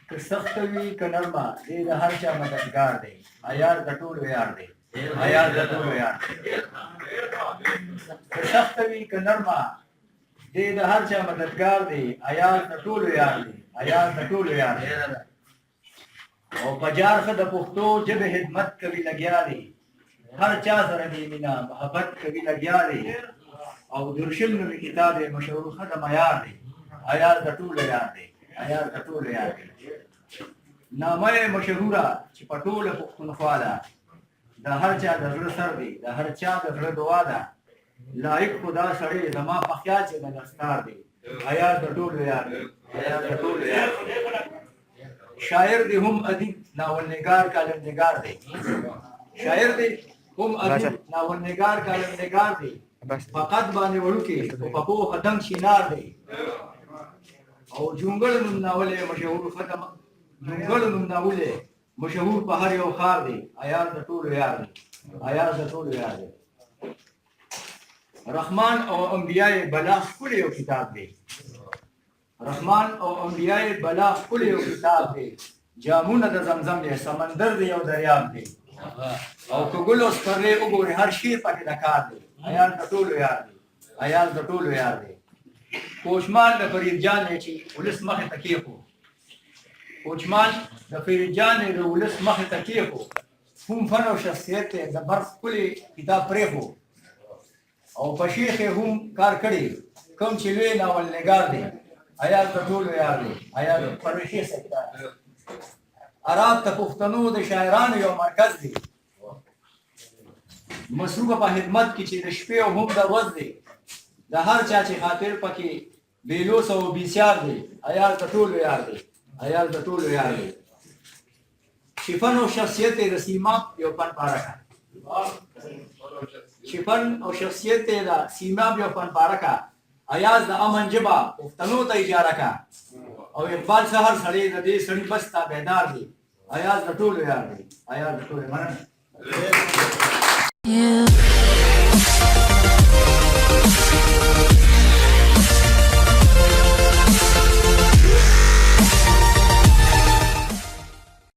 که سخت وي که نرمه دې د هر چا مددګار دی عیار د ټولو یار دی عیار د ټولو یار دی که سخت وي که نرمه دې د هر چا مددګار دی عیار د ټولو یار دی عیار د ټولو یار دی او په جار ښه د پښتو ژبې خدمت کوي لګیا دی هر چا سره دې مینه محبت کوي لګیا دی او درشل نومي کتاب یې مشهور ښه د معیار دی عیار د ټولو یار دی عیار د ټولو یار دی نامه یې مشهوره چې په ټوله پښتونخوا ده د هر چا د زړه سر دی د هر چا د زړه دعا ده لایق خو دا سړی زما په خیال چې د دستار دی عیار د ټولو یار دی عیار د ټولو یار دی شاعر دی هم ادیب ناولنگار کالمنگار دی شاعر دی هم ادیب ناولنگار کالمنگار دی فقط باندې وړوکی او په پوهه دنګ شینار دی او جونګل نوم ناول یې مشهور ختم جونګل نوم ناول یې مشهور په هر یو ښار دی عیار د ټولو یار دی عیار د ټولو یار دی رحمان او انبیاء بلا ښکلی یو کتاب دی رحمان او انبیاء بلا ښکلی یو کتاب دی جامونه د زمزم دی سمندر دی یو دریاب دی او که ګل او سپرلی وګورې هر شی پکې د کار دی عیار د ټولو یار دی عیار د ټولو یار دی کوچمان د فرید جان دی چې ولس مخې ته کېښود کوچمان د فرید جان دی د ولس مخې ته کېښود هم فن او شخصیت دی د بر ښکلی کتاب پرېښود او په شیخ یې هم کار کړی کوم چې لوی ناولنګار دی عیار د ټولو یار دی عیار پرویز شیخ صاحب عرب د پښتنو د شاعرانو یو مرکز دی مصروفه په خدمت کې چې د شپې او هم د ورځ دی د هر چا چې خاطر پکې بیلوس او بیسیار دی عیار د ټولو یار دی عیار د ټولو یار دی شفن او شخصیت د سیماب یو فن پارکه شفن او شخصیت د سیماب یو فن پارکه ایاز د امن جبا پښتنو ته اجاره کا او اقبال سحر سړی د دې سړي بس تابعدار دی ایاز د ټولو یار دی عیار د ټولو مننه